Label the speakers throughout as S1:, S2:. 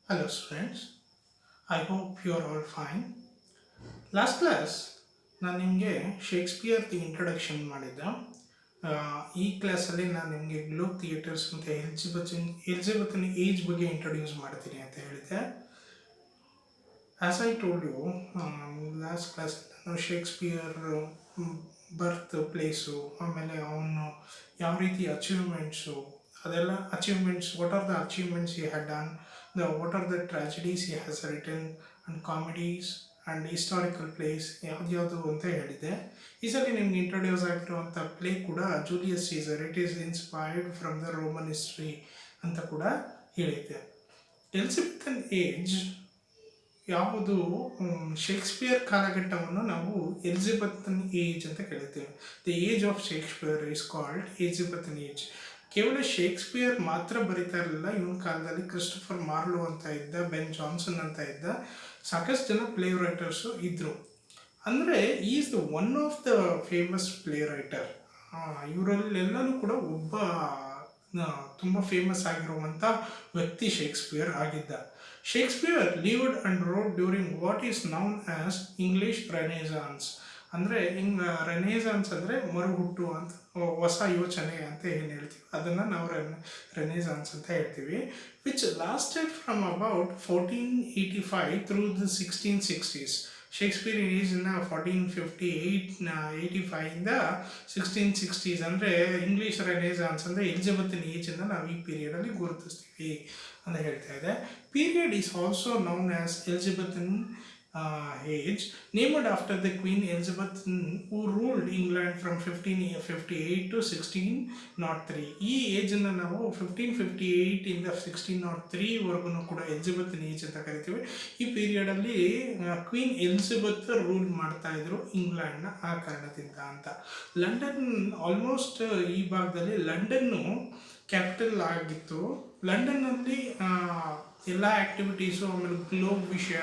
S1: Hello students, I hope you are all fine. Last class ನಾನು ನಿಮಗೆ ಶೇಕ್ಸ್ಪಿಯರ್ದು introduction ಮಾಡಿದ್ದೆ. ಈ ಕ್ಲಾಸಲ್ಲಿ ನಾನು ನಿಮಗೆ ಗ್ಲೋಬ್ ಥಿಯೇಟರ್ಸ್ ಮತ್ತು ಎಲಿಜಬೆತನ್ ಏಜ್ ಬಗ್ಗೆ ಇಂಟ್ರೊಡ್ಯೂಸ್ ಮಾಡ್ತೀನಿ ಅಂತ ಹೇಳಿದೆ. As I told you, last class ನಾನು ಶೇಕ್ಸ್ಪಿಯರ್ ಬರ್ತ್ ಪ್ಲೇಸು, ಆಮೇಲೆ ಅವನು ಯಾವ ರೀತಿ ಅಚೀವ್ಮೆಂಟ್ಸು, ಅದೆಲ್ಲ achievements, what are the achievements he had done, what are the tragedies he has written and comedies and historical plays ಯಾವ್ದು ಅಂತ ಹೇಳಿದೆ. ಈ ಸಲ ನಿಮ್ಗೆ ಇಂಟ್ರೊಡ್ಯೂಸ್ ಆಗಿರುವಂಥ ಪ್ಲೇ ಕೂಡ Julius Caesar, it is inspired from the Roman history ಅಂತ ಕೂಡ ಹೇಳಿದ್ದೆ. ಎಲಿಜಬೆಥನ್ ಏಜ್ ಯಾವುದು, ಶೇಕ್ಸ್ಪಿಯರ್ ಕಾಲಘಟ್ಟವನ್ನು ನಾವು ಎಲಿಜಬೆಥನ್ ಏಜ್ ಅಂತ ಕರಿತೇವೆ. The age of Shakespeare is called Elizabethan age. ಕೇವಲ ಶೇಕ್ಸ್ಪಿಯರ್ ಮಾತ್ರ ಬರೀತಾ ಇರಲಿಲ್ಲ, ಇವನ ಕಾಲದಲ್ಲಿ ಕ್ರಿಸ್ಟೋಫರ್ ಮಾರ್ಲೋ ಅಂತ ಇದ್ದ, ಬೆನ್ ಜಾನ್ಸನ್ ಅಂತ ಇದ್ದ, ಸಾಕಷ್ಟು ಜನ ಪ್ಲೇ ರೈಟರ್ಸು ಇದ್ದರು. ಅಂದರೆ is the one of the famous play writer. ಇವರಲ್ಲೆಲ್ಲನೂ ಕೂಡ ಒಬ್ಬ ತುಂಬ ಫೇಮಸ್ ಆಗಿರುವಂಥ ವ್ಯಕ್ತಿ ಶೇಕ್ಸ್ಪಿಯರ್ ಆಗಿದ್ದ. Shakespeare lived and wrote during what is known as English renaissance. ಅಂದರೆ ರೆನೇಸಾನ್ಸ್ ಅಂದರೆ ಮರುಹುಟ್ಟು ಅಂತ, ಹೊಸ ಯೋಚನೆ ಅಂತ ಏನು ಹೇಳ್ತೀವಿ ಅದನ್ನು ನಾವು ರೆನೇಸಾನ್ಸ್ ಅಂತ ಹೇಳ್ತೀವಿ. Which lasted from about 1485 through the 1660s. Shakespeare ಏಜ್ನ 1458-85ಇಂದ 1660s ಅಂದರೆ ಇಂಗ್ಲೀಷ್ ರೆನೇಸಾನ್ಸ್ ಅಂದರೆ ಎಲಿಜಬೆಥನ್ ಏಜನ್ನು ನಾವು ಈ ಪೀರಿಯಡಲ್ಲಿ ಗುರುತಿಸ್ತೀವಿ ಅಂತ ಹೇಳ್ತಾ ಇದೆ. Period is also known as Elizabethan age, named after the Queen Elizabeth who ruled England from 1558 to 1603. ಈ ಏಜನ್ನು ನಾವು 1558 ಇಂದ 1603 ವರೆಗೂ ಕೂಡ ಎಲಿಜಬೆಥನ್ ಏಜ್ ಅಂತ ಕರಿತೀವಿ. ಈ ಪೀರಿಯಡಲ್ಲಿ ಕ್ವೀನ್ ಎಲಿಜಬೆತ್ ರೂಲ್ ಮಾಡ್ತಾ ಇದ್ರು ಇಂಗ್ಲೆಂಡ್ನ, ಆ ಕಾರಣದಿಂದ ಅಂತ. ಲಂಡನ್ ಆಲ್ಮೋಸ್ಟ್ ಈ ಭಾಗದಲ್ಲಿ ಲಂಡನ್ನು ಕ್ಯಾಪಿಟಲ್ ಆಗಿತ್ತು. ಲಂಡನ್ನಲ್ಲಿ ಎಲ್ಲ ಆ್ಯಕ್ಟಿವಿಟೀಸು, ಆಮೇಲೆ ಗ್ಲೋಬ್ ವಿಷಯ,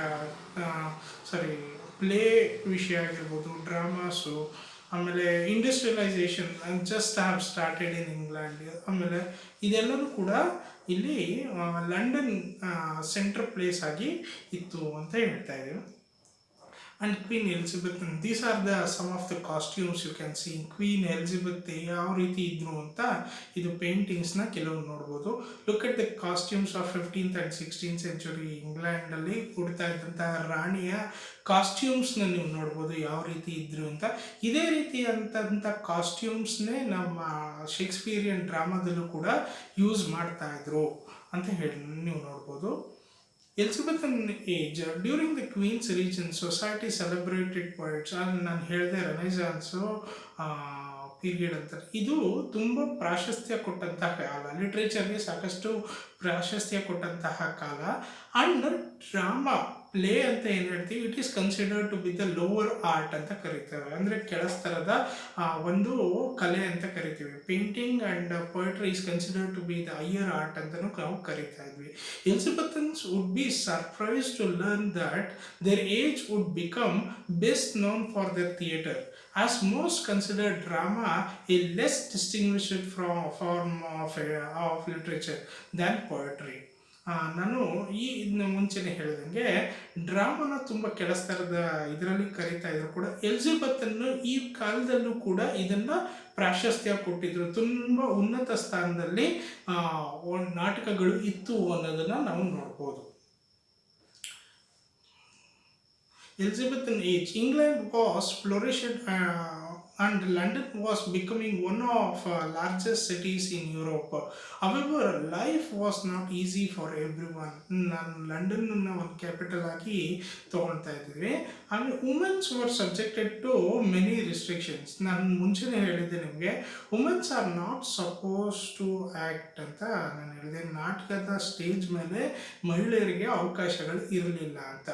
S1: ಪ್ಲೇ ವಿಷಯ ಆಗಿರ್ಬೋದು, ಡ್ರಾಮಾಸು, ಆಮೇಲೆ industrialisation just have started in England, ಆಮೇಲೆ ಇದೆಲ್ಲವೂ ಕೂಡ ಇಲ್ಲಿ ಲಂಡನ್ ಸೆಂಟ್ರ್ ಪ್ಲೇಸ್ ಆಗಿ ಇತ್ತು ಅಂತ ಹೇಳ್ತಾ ಇದ್ದೀವಿ. And queen Elizabeth, these are the some of the costumes you can see. Queen Elizabeth ಯಾವ ರೀತಿ ಇದ್ರು ಅಂತ ಇದು ಪೇಂಟಿಂಗ್ಸ್ನ ಕೆಲವು ನೋಡ್ಬೋದು. Look at the costumes of 15th and 16th century ಇಂಗ್ಲೆಂಡಲ್ಲಿ ಉಡ್ತಾ ಇದ್ದಂತಹ ರಾಣಿಯ ಕಾಸ್ಟ್ಯೂಮ್ಸ್ನ ನೀವು ನೋಡ್ಬೋದು ಯಾವ ರೀತಿ ಇದ್ರು ಅಂತ. ಇದೇ ರೀತಿಯಂಥ ಕಾಸ್ಟ್ಯೂಮ್ಸ್ನೇ ನಮ್ಮ ಶೇಕ್ಸ್ಪಿಯರಿಯನ್ ಡ್ರಾಮಾದಲ್ಲೂ ಕೂಡ ಯೂಸ್ ಮಾಡ್ತಾ ಇದ್ರು ಅಂತ ಹೇಳಿ ನೀವು ನೋಡ್ಬೋದು. Elizabethan age during the queen's reign society celebrated points. ನಾನು ಹೇಳಿದೆ ರೆನೆಸಾನ್ಸು ಪೀರಿಯಡ್ ಅಂತ. ಇದು ತುಂಬ ಪ್ರಾಶಸ್ತ್ಯ ಕೊಟ್ಟಂತಹ ಕಾಲ, ಲಿಟ್ರೇಚರ್ಗೆ ಸಾಕಷ್ಟು ಪ್ರಾಶಸ್ತ್ಯ ಕೊಟ್ಟಂತಹ ಕಾಲ. ಆ್ಯಂಡ್ ಡ್ರಾಮಾ ಪ್ಲೇ ಅಂತ ಏನು ಹೇಳ್ತೀವಿ, it is considered to be the lower art ಅಂತ ಕರಿತೇವೆ. ಅಂದರೆ ಕೆಳಸ್ತರದ ಒಂದು ಕಲೆ ಅಂತ ಕರಿತೀವಿ. Painting and poetry is considered to be the higher art ಅಂತಲೂ ನಾವು ಕರಿತಾ ಇದ್ವಿ. Elizabethans would be surprise to learn that their age would become best known for their theatre, as most consider drama a less distinguished form of literature than poetry. ನಾನು ಇದನ್ನ ಮುಂಚೆನೇ ಹೇಳಿದಂಗೆ ಡ್ರಾಮಾನ ತುಂಬ ಕೆಳಸ್ತರದ ಇದರಲ್ಲಿ ಕರೀತಾ ಇದ್ರು ಕೂಡ ಎಲಿಜಬೆಥನ್ನು ಈ ಕಾಲದಲ್ಲೂ ಕೂಡ ಇದನ್ನು ಪ್ರಾಶಸ್ತ್ಯ ಕೊಟ್ಟಿದ್ರು. ತುಂಬ ಉನ್ನತ ಸ್ಥಾನದಲ್ಲಿ ನಾಟಕಗಳು ಇತ್ತು ಅನ್ನೋದನ್ನು ನಾವು ನೋಡ್ಬೋದು. Elizabethan age, England was flourished and London was becoming one of largest cities in Europe. However, life was not easy for everyone. ನಾನು ಲಂಡನ್ನ ಒಂದು ಕ್ಯಾಪಿಟಲ್ ಆಗಿ ತೊಗೊಳ್ತಾ ಇದ್ದೀವಿ. ಆಮೇಲೆ womens were subjected to many restrictions. ನಾನು ಮುಂಚೆನೇ ಹೇಳಿದ್ದೆ ನಿಮಗೆ, womens are not suppose to act ಅಂತ ನಾನು ಹೇಳಿದೆ. ನಾಟಕದ ಸ್ಟೇಜ್ ಮೇಲೆ ಮಹಿಳೆಯರಿಗೆ ಅವಕಾಶಗಳು ಇರಲಿಲ್ಲ ಅಂತ.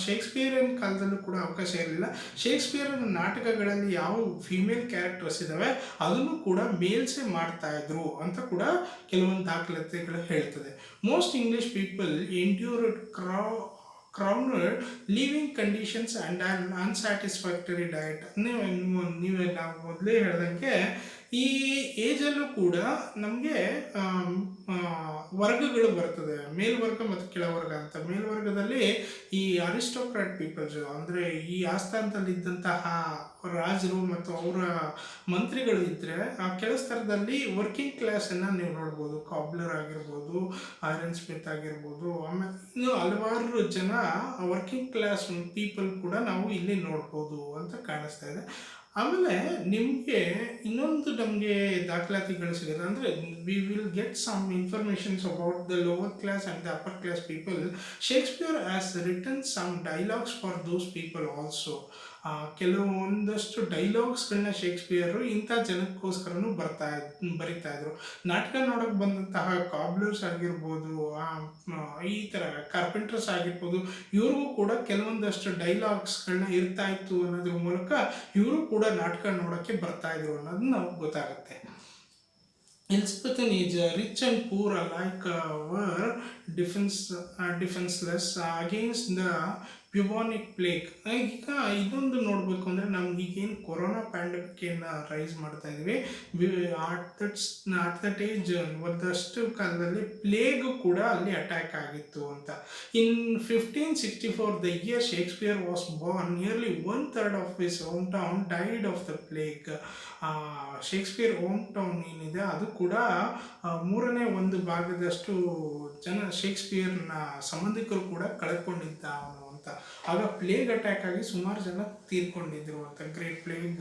S1: ಶೇಕ್ಸ್ಪಿಯರಿಯನ್ ಕಾಲದಲ್ಲೂ ಕೂಡ ಅವಕಾಶ ಇರಲಿಲ್ಲ. ಶೇಕ್ಸ್ಪಿಯರಿಯನ್ ನಾಟಕಗಳಲ್ಲಿ ಯಾವ ಫಿಮೇಲ್ ಕ್ಯಾರೆಕ್ಟರ್ಸ್ ಇದ್ದಾವೆ ಅದನ್ನು ಕೂಡ ಮೇಲ್ಸೇ ಮಾಡ್ತಾ ಇದ್ರು ಅಂತ ಕೂಡ ಕೆಲವೊಂದು ದಾಖಲಾತಿಗಳು ಹೇಳ್ತದೆ. Most English people endured crowded living conditions and an unsatisfactory diet. ನಾವು ಮೊದಲೇ ಹೇಳ್ದಂಗೆ ಈ ಏಜಲ್ಲೂ ಕೂಡ ನಮಗೆ ವರ್ಗಗಳು ಬರ್ತದೆ, ಮೇಲ್ವರ್ಗ ಮತ್ತು ಕೆಳವರ್ಗ ಅಂತ. ಮೇಲ್ವರ್ಗದಲ್ಲಿ ಈ ಅರಿಸ್ಟೋಕ್ರಾಟ್ ಪೀಪಲ್ಸ್, ಅಂದರೆ ಈ ಆಸ್ಥಾನದಲ್ಲಿದ್ದಂತಹ ರಾಜರು ಮತ್ತು ಅವರ ಮಂತ್ರಿಗಳು ಇದ್ದರೆ, ಆ ಕೆಳ ಸ್ತರದಲ್ಲಿ ವರ್ಕಿಂಗ್ ಕ್ಲಾಸನ್ನು ನೀವು ನೋಡ್ಬೋದು. ಕಾಬ್ಲರ್ ಆಗಿರ್ಬೋದು, ಐರನ್ ಸ್ಮಿತ್ ಆಗಿರ್ಬೋದು, ಆಮೇಲೆ ಇನ್ನು ಹಲವಾರು ಜನ ವರ್ಕಿಂಗ್ ಕ್ಲಾಸ್ ಪೀಪಲ್ ಕೂಡ ನಾವು ಇಲ್ಲಿ ನೋಡ್ಬೋದು ಅಂತ ಕಾಣಿಸ್ತಾ ಇದೆ. ಆಮೇಲೆ ನಿಮಗೆ ಇನ್ನೊಂದು ನಮಗೆ ದಾಖಲಾತಿಗಳು ಸಿಗುತ್ತೆ, ಅಂದರೆ we will get some informations about the lower class and the upper class people. Shakespeare has written some dialogues for those people also. ಕೆಲವೊಂದಷ್ಟು ಡೈಲಾಗ್ಸ್ಗಳನ್ನ ಶೇಕ್ಸ್ಪಿಯರು ಇಂಥ ಜನಕ್ಕೋಸ್ಕರನೂ ಬರಿತಾ ಇದ್ರು. ನಾಟಕ ನೋಡೋಕೆ ಬಂದಂತಹ ಕಾಬ್ಲರ್ಸ್ ಆಗಿರ್ಬೋದು, ಈ ಥರ ಕಾರ್ಪೆಂಟರ್ಸ್ ಆಗಿರ್ಬೋದು, ಇವ್ರಿಗೂ ಕೂಡ ಕೆಲವೊಂದಷ್ಟು ಡೈಲಾಗ್ಸ್ಗಳನ್ನ ಇರ್ತಾ ಇತ್ತು ಅನ್ನೋದ್ರ ಮೂಲಕ ಇವರು ಕೂಡ ನಾಟಕ ನೋಡೋಕ್ಕೆ ಬರ್ತಾ ಇದ್ರು ಅನ್ನೋದು ನಾವು ಗೊತ್ತಾಗುತ್ತೆ. Elizabethan age, rich and poor alike were defenseless against the bubonic plague. ಈಗ ಇದೊಂದು ನೋಡಬೇಕು ಅಂದರೆ ನಮ್ಗೆ ಈಗೇನು ಕೊರೋನಾ ಪ್ಯಾಂಡಮಿಕನ್ನು ರೈಸ್ ಮಾಡ್ತಾ ಇದ್ವಿ, ಅಟ್ ದಟ್ ಏಜ್ ಒಂದಷ್ಟು ಕಾಲದಲ್ಲಿ ಪ್ಲೇಗ್ ಕೂಡ ಅಲ್ಲಿ ಅಟ್ಯಾಕ್ ಆಗಿತ್ತು ಅಂತ. ಇನ್ 1564, the year Shakespeare was Born, nearly 1/3 of his home town died of the plague. Shakespeare home town ಏನಿದೆ ಅದು ಕೂಡ 1/3 ಜನ ಶೇಕ್ಸ್ಪಿಯರ್ನ ಸಂಬಂಧಿಕರು ಕೂಡ ಕಳ್ಕೊಂಡಿದ್ದ ಅವನು ಅಂತ. ಆಗ ಪ್ಲೇಗ್ ಅಟ್ಯಾಕ್ ಆಗಿ ಸುಮಾರು ಜನ ತೀರ್ಕೊಂಡಿದ್ರು ಅಂತ. Great plague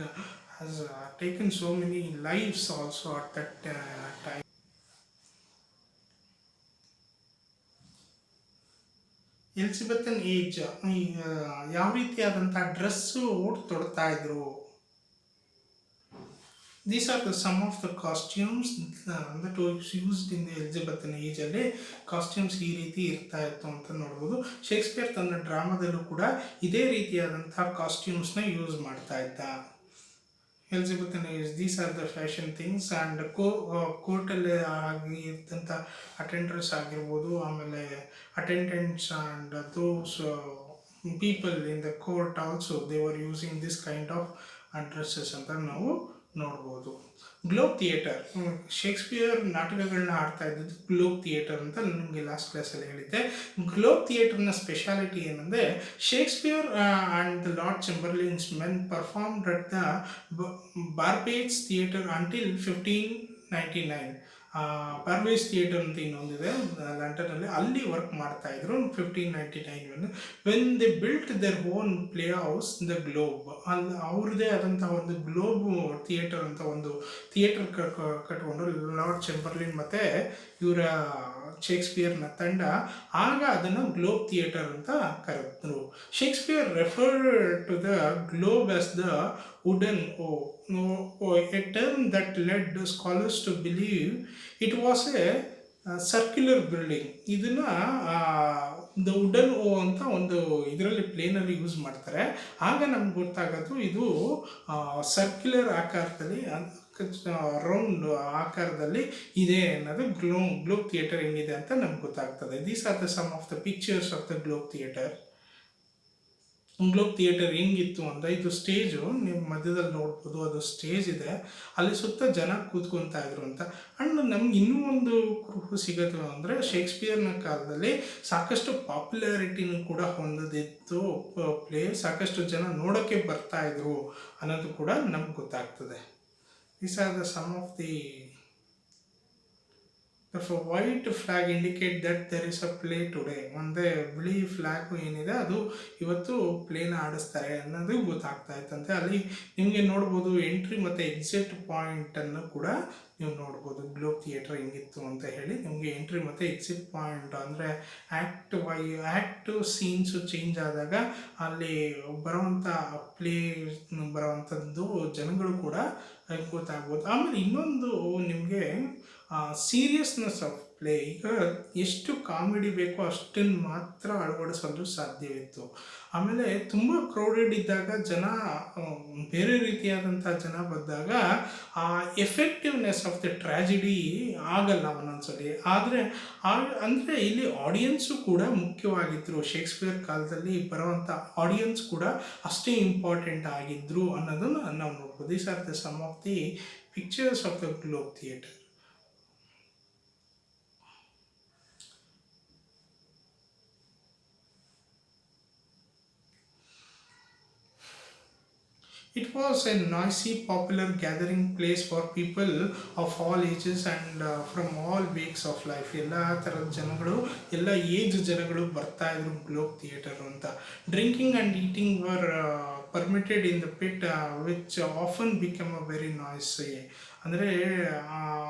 S1: has taken so many lives also at that time. Elizabethan age, ಯಾವ ರೀತಿಯಾದಂಥ ಡ್ರೆಸ್ಸು ತೊಡ್ತಾ ಇದ್ರು. These are some of the costumes that was used in the Elizabethan age. ಅಲ್ಲಿ ಕಾಸ್ಟ್ಯೂಮ್ಸ್ ಈ ರೀತಿ ಇರ್ತಾ ಇತ್ತು ಅಂತ ನೋಡ್ಬೋದು. ಶೇಕ್ಸ್ಪಿಯರ್ ತನ್ನ ಡ್ರಾಮಾದಲ್ಲೂ ಕೂಡ ಇದೇ ರೀತಿಯಾದಂತಹ ಕಾಸ್ಟ್ಯೂಮ್ಸ್ನ ಯೂಸ್ ಮಾಡ್ತಾ ಇದ್ದ. Elizabethan age, these are the fashion things. And ಕೋರ್ಟಲ್ಲಿ ಆಗಿ ಇದ್ದಂಥ ಅಟೆಂಡರ್ಸ್ ಆಗಿರ್ಬೋದು, ಆಮೇಲೆ attendants and those people in the court also they were using this kind of dresses ಅಂತ ನಾವು ನೋಡ್ಬೋದು. ಗ್ಲೋಬ್ ಥಿಯೇಟರ್, ಶೇಕ್ಸ್ಪಿಯರ್ ನಾಟಕಗಳನ್ನ ಆಡ್ತಾ ಇದ್ದದ್ದು ಗ್ಲೋಬ್ ಥಿಯೇಟರ್ ಅಂತ ನಿಮಗೆ ಲಾಸ್ಟ್ ಕ್ಲಾಸಲ್ಲಿ ಹೇಳಿದ್ದೆ. ಗ್ಲೋಬ್ ಥಿಯೇಟರ್ನ ಸ್ಪೆಷಾಲಿಟಿ ಏನಂದರೆ, Shakespeare and the lord Chamberlain's men performed at the Burbage's theatre until 1599. Burbage's theatre ಅಂತ ಇನ್ನೊಂದಿದೆ ಲಂಡನಲ್ಲಿ, ಅಲ್ಲಿ ವರ್ಕ್ ಮಾಡ್ತಾ ಇದ್ರು 1599. When they built their own play house the Globe, ಅಲ್ಲಿ ಅವ್ರದ್ದೇ ಆದಂತಹ ಒಂದು ಗ್ಲೋಬ್ ಥಿಯೇಟರ್ ಅಂತ ಒಂದು ಥಿಯೇಟರ್ ಕಟ್ಕೊಂಡು ಲಾರ್ಡ್ ಚಂಬರ್ಲಿನ್ ಮತ್ತು ಇವರ ಶೇಕ್ಸ್ಪಿಯರ್ನ ತಂಡ, ಆಗ ಅದನ್ನು ಗ್ಲೋಬ್ ಥಿಯೇಟರ್ ಅಂತ ಕರೆದ್ರು. Shakespeare referred to the Globe as the wooden O, a term that led scholars to believe it was a circular building. ಇದನ್ನು ದ ವುಡನ್ ಓ ಅಂತ ಒಂದು ಇದರಲ್ಲಿ ಪ್ಲೇನಲ್ಲಿ ಯೂಸ್ ಮಾಡ್ತಾರೆ. ಆಗ ನಮ್ಗೆ ಗೊತ್ತಾಗೋದು ಇದು ಸರ್ಕ್ಯುಲರ್ ಆಕಾರದಲ್ಲಿ, ರೌಂಡ್ ಆಕಾರದಲ್ಲಿ ಇದೆ ಅನ್ನೋದು ಗ್ಲೋಬ್ ಥಿಯೇಟರ್ ಹೆಂಗಿದೆ ಅಂತ ನಮ್ಗೆ ಗೊತ್ತಾಗ್ತದೆ. These are the some of the pictures of the Globe Theatre. Globe Theatre ಹೆಂಗಿತ್ತು ಅಂತ, ಇದು ಸ್ಟೇಜು ನೀವು ಮಧ್ಯದಲ್ಲಿ ನೋಡ್ಬೋದು, ಅದು ಸ್ಟೇಜ್ ಇದೆ, ಅಲ್ಲಿ ಸುತ್ತ ಜನ ಕೂತ್ಕೊತಾ ಇದ್ರು ಅಂತ. ಆ್ಯಂಡ್ ನಮ್ಗೆ ಇನ್ನೂ ಒಂದು ಕುರುಹು ಸಿಗೋದು ಅಂದರೆ, ಶೇಕ್ಸ್ಪಿಯರ್ನ ಕಾಲದಲ್ಲಿ ಸಾಕಷ್ಟು ಪಾಪ್ಯುಲಾರಿಟಿನೂ ಕೂಡ ಹೊಂದಿದ್ದು ಪ್ಲೇ, ಸಾಕಷ್ಟು ಜನ ನೋಡೋಕ್ಕೆ ಬರ್ತಾಯಿದ್ರು ಅನ್ನೋದು ಕೂಡ ನಮ್ಗೆ ಗೊತ್ತಾಗ್ತದೆ. These are the some of the white flag indicate that there is a play today. ಒಂದೇ ಬಿಳಿ ಫ್ಲ್ಯಾಗು ಏನಿದೆ ಅದು ಇವತ್ತು ಪ್ಲೇನ ಆಡಿಸ್ತಾರೆ ಅನ್ನೋದು ಗೊತ್ತಾಗ್ತಾ ಇತ್ತಂತೆ. ಅಲ್ಲಿ ನಿಮಗೆ ನೋಡ್ಬೋದು ಎಂಟ್ರಿ ಮತ್ತು ಎಕ್ಸಿಟ್ ಪಾಯಿಂಟನ್ನು ಕೂಡ ನೀವು ನೋಡ್ಬೋದು. ಗ್ಲೋಬ್ ಥಿಯೇಟರ್ ಹೆಂಗಿತ್ತು ಅಂತ ಹೇಳಿ ನಿಮಗೆ ಎಂಟ್ರಿ ಮತ್ತು ಎಕ್ಸಿಟ್ ಪಾಯಿಂಟ್ ಅಂದರೆ ಆ್ಯಕ್ಟು ಸೀನ್ಸು ಚೇಂಜ್ ಆದಾಗ ಅಲ್ಲಿ ಬರೋವಂಥ ಪ್ಲೇ ಬರೋವಂಥದ್ದು ಜನಗಳು ಕೂಡ ಗೊತ್ತಾಗ್ಬೋದು. ಆಮೇಲೆ ಇನ್ನೊಂದು ನಿಮಗೆ ಸೀರಿಯಸ್ನೆಸ್ ಆಫ್ ಪ್ಲೇ. ಈಗ ಎಷ್ಟು ಕಾಮಿಡಿ ಬೇಕೋ ಅಷ್ಟನ್ನು ಮಾತ್ರ ಅಳವಡಿಸಲು ಸಾಧ್ಯವಿತ್ತು. ಆಮೇಲೆ ತುಂಬ ಕ್ರೌಡೆಡ್ ಇದ್ದಾಗ ಜನ ಬೇರೆ ರೀತಿಯಾದಂಥ ಜನ ಬಂದಾಗ ಆ ಎಫೆಕ್ಟಿವ್ನೆಸ್ ಆಫ್ ದ ಟ್ರ್ಯಾಜಿಡಿ ಆಗಲ್ಲ ಒಂದೊಂದ್ಸಲಿ. ಅಂದರೆ ಇಲ್ಲಿ ಆಡಿಯನ್ಸು ಕೂಡ ಮುಖ್ಯವಾಗಿದ್ದರು. ಶೇಕ್ಸ್ಪಿಯರ್ ಕಾಲದಲ್ಲಿ ಬರೋವಂಥ ಆಡಿಯನ್ಸ್ ಕೂಡ ಅಷ್ಟೇ ಇಂಪಾರ್ಟೆಂಟ್ ಆಗಿದ್ದರು ಅನ್ನೋದನ್ನು ನಾವು ನೋಡ್ಬೋದು. These are the some of the pictures of the Globe Theatre. It was a noisy, popular gathering place for people of all ages and from all walks of life. ಎಲ್ಲ ಥರದ ಜನಗಳು, ಎಲ್ಲ ಏಜ್ ಜನಗಳು ಬರ್ತಾ ಇದ್ರು ಗ್ಲೋಬ್ ಥಿಯೇಟರ್ ಅಂತ. Drinking and eating were permitted in the pit which often become a very noisy. ಅಂದರೆ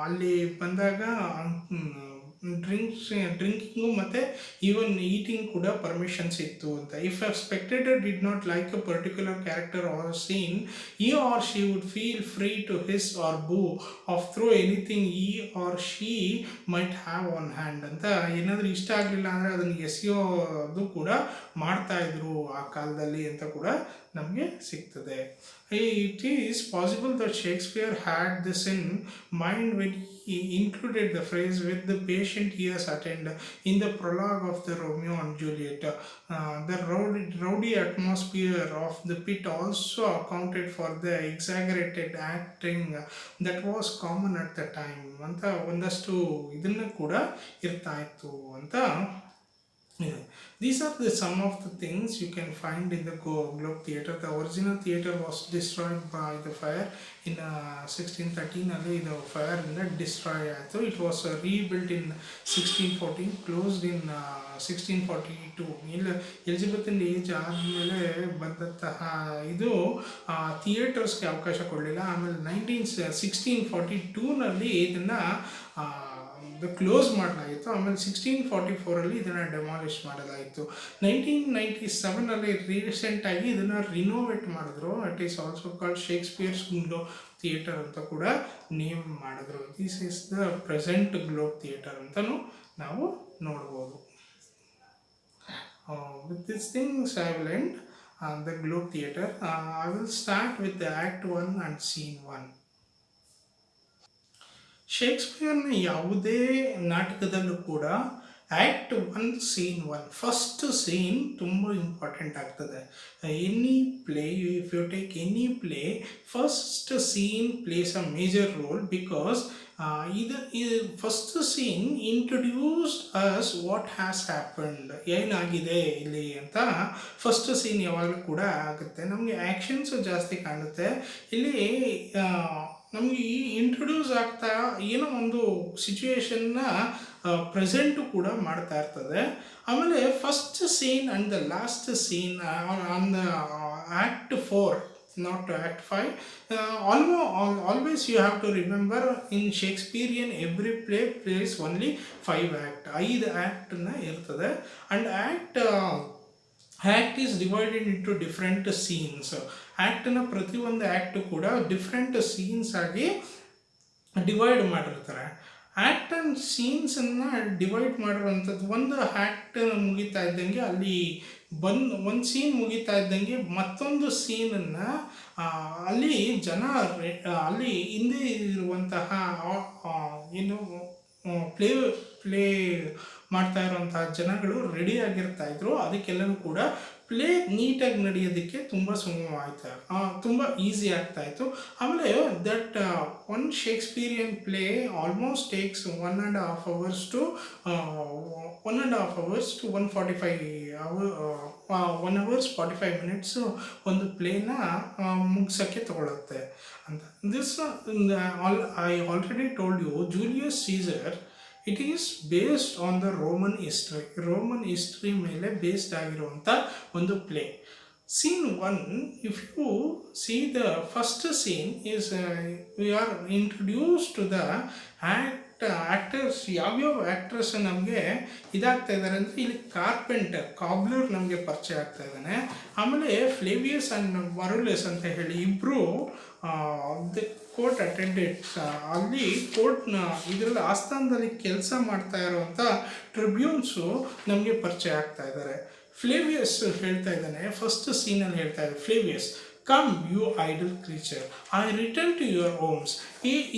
S1: ಅಲ್ಲಿ ಬಂದಾಗ ಡ್ರಿಂಕಿಂಗು ಮತ್ತು ಈವನ್ ಈಟಿಂಗ್ ಕೂಡ ಪರ್ಮಿಷನ್ಸ್ ಇತ್ತು ಅಂತ. If a spectator did not like a particular character are seen, he or she would feel free to hiss or boo of throw anything he or she might have on hand ಅಂತ. ಏನಾದರೂ ಇಷ್ಟ ಆಗಲಿಲ್ಲ ಅಂದರೆ ಅದನ್ನು ಎಸೆಯೋದು ಕೂಡ ಮಾಡ್ತಾಯಿದ್ರು ಆ ಕಾಲದಲ್ಲಿ ಅಂತ ಕೂಡ ನಮಗೆ ಸಿಗ್ತದೆ. It is possible that Shakespeare had this in mind when he included the phrase with the patient ears attend in the prologue of the Romeo and Juliet. The rowdy atmosphere of the pit also accounted for the exaggerated acting that was common at the time ಅಂತ ಒಂದಷ್ಟು ಇದನ್ನು ಕೂಡ ಇರ್ತಾ ಇತ್ತು ಅಂತ. Yeah. These are some of the things you can find in the Globe Theatre. The original theatre was destroyed by the fire in 1613. ಅಲ್ಲಿ ಇದು fire ಇಂದ ಡಿಸ್ಟ್ರಾಯ್ ಆಯಿತು. It was rebuilt in 1614, closed in 1642. Elizabethan age ಆದಮೇಲೆ ಬಂದಂತಹ ಇದು ಥಿಯೇಟರ್ಸ್ಗೆ ಅವಕಾಶ ಕೊಡಲಿಲ್ಲ. ಆಮೇಲೆ 1642ನಲ್ಲಿ ಇದನ್ನು ಕ್ಲೋಸ್ ಮಾಡಲಾಯಿತು. ಆಮೇಲೆ 1644ಅಲ್ಲಿ ಇದನ್ನು ಡೆಮಾಲಿಷ್ ಮಾಡಲಾಯಿತು. 1997ಅಲ್ಲಿ ರೀಸೆಂಟಾಗಿ ಇದನ್ನು ರಿನೋವೇಟ್ ಮಾಡಿದ್ರು. It is also called Shakespeare's Globe Theatre ಅಂತ ಕೂಡ ನೇಮ್ ಮಾಡಿದ್ರು. This is the present Globe Theatre ಅಂತಲೂ ನಾವು ನೋಡ್ಬೋದು. With this things I will end the Globe Theatre. I will start with the act 1 and scene 1. ಶೇಕ್ಸ್ಪಿಯರ್ನ ಯಾವುದೇ ನಾಟಕದಲ್ಲೂ ಕೂಡ ಆ್ಯಕ್ಟ್ 1 ಸೀನ್ 1 ಫಸ್ಟ್ ಸೀನ್ ತುಂಬ ಇಂಪಾರ್ಟೆಂಟ್ ಆಗ್ತದೆ. Any play, if you take any play, first scene plays a major role because ಇದು first scene introduced us what has happened, ಏನಾಗಿದೆ ಇಲ್ಲಿ ಅಂತ ಫಸ್ಟ್ ಸೀನ್ ಯಾವಾಗಲೂ ಕೂಡ ಆಗುತ್ತೆ. ನಮಗೆ ಆ್ಯಕ್ಷನ್ಸು ಜಾಸ್ತಿ ಕಾಣುತ್ತೆ ಇಲ್ಲಿ. ನಮಗೆ ಈ ಇಂಟ್ರೊಡ್ಯೂಸ್ ಆಗ್ತಾ ಏನೋ ಒಂದು ಸಿಚುವೇಶನ್ನ ಪ್ರೆಸೆಂಟು ಕೂಡ ಮಾಡ್ತಾ ಇರ್ತದೆ. ಆಮೇಲೆ first scene and the last scene on the act 4, not act 5. Always you have to remember in Shakespearean every play plays only 5 act. 5 act na irtade, and act is divided into different scenes. Act na ಪ್ರತಿ ಒಂದು act ಕೂಡ different scenes ಆಗಿ divide ಮಾಡಿರ್ತಾರೆ. Act and ಸೀನ್ಸನ್ನು divide ಮಾಡಿರುವಂಥದ್ದು, ಒಂದು act ಮುಗಿತಾ ಇದ್ದಂಗೆ ಅಲ್ಲಿ ಒಂದು ಸೀನ್ ಮುಗಿತಾ ಇದ್ದಂಗೆ ಮತ್ತೊಂದು ಸೀನನ್ನು ಅಲ್ಲಿ ಜನ ಅಲ್ಲಿ ಹಿಂದೆ ಇರುವಂತಹ ಏನು ಪ್ಲೇ ಮಾಡ್ತಾ ಇರುವಂತಹ ಜನಗಳು ರೆಡಿ ಆಗಿರ್ತಾಯಿದ್ರು. ಅದಕ್ಕೆಲ್ಲನೂ ಕೂಡ ಪ್ಲೇ ನೀಟಾಗಿ ನಡೆಯೋದಕ್ಕೆ ತುಂಬ ಸುಗಮವಾಯ್ತು, ತುಂಬ ಈಸಿ ಆಗ್ತಾಯಿತ್ತು. ಆಮೇಲೆ that one Shakespearean play almost takes 1.5 hours to 145 minutes ಒಂದು ಪ್ಲೇನ ಮುಗಿಸೋಕ್ಕೆ ತಗೊಳುತ್ತೆ ಅಂತ. This I already told you, Julius Caesar, it is based on the Roman history ಮೇಲೆ ಬೇಸ್ಡ್ ಆಗಿರುವಂಥ ಒಂದು play. Scene 1, if you see the first scene is we are introduced to the actors. ಯಾವ್ಯಾವ actress ನಮಗೆ ಇದಾಗ್ತಾ ಇದ್ದಾರೆ ಅಂದರೆ ಇಲ್ಲಿ cobbler ನಮಗೆ ಪರಿಚಯ ಆಗ್ತಾ ಇದ್ದಾನೆ. ಆಮೇಲೆ ಫ್ಲೇವಿಯಸ್ ಆ್ಯಂಡ್ ಮರುಲೆಸ್ ಅಂತ ಹೇಳಿ ಇಬ್ಬರು ಕೋರ್ಟ್ ಅಟೆಂಡೆಂಟ್ಸ್, ಅಲ್ಲಿ ಕೋರ್ಟ್ನ ಇದರಲ್ಲಿ ಆಸ್ಥಾನದಲ್ಲಿ ಕೆಲಸ ಮಾಡ್ತಾ ಇರುವಂಥ ಟ್ರಿಬ್ಯೂನ್ಸು ನಮಗೆ ಪರಿಚಯ ಆಗ್ತಾ ಇದ್ದಾರೆ. ಫ್ಲೇವಿಯಸ್ ಹೇಳ್ತಾ ಇದ್ದಾನೆ, ಫಸ್ಟ್ ಸೀನಲ್ಲಿ ಹೇಳ್ತಾ ಇದ್ದಾರೆ, ಫ್ಲೇವಿಯಸ್, come you idle creature, I return to your homes.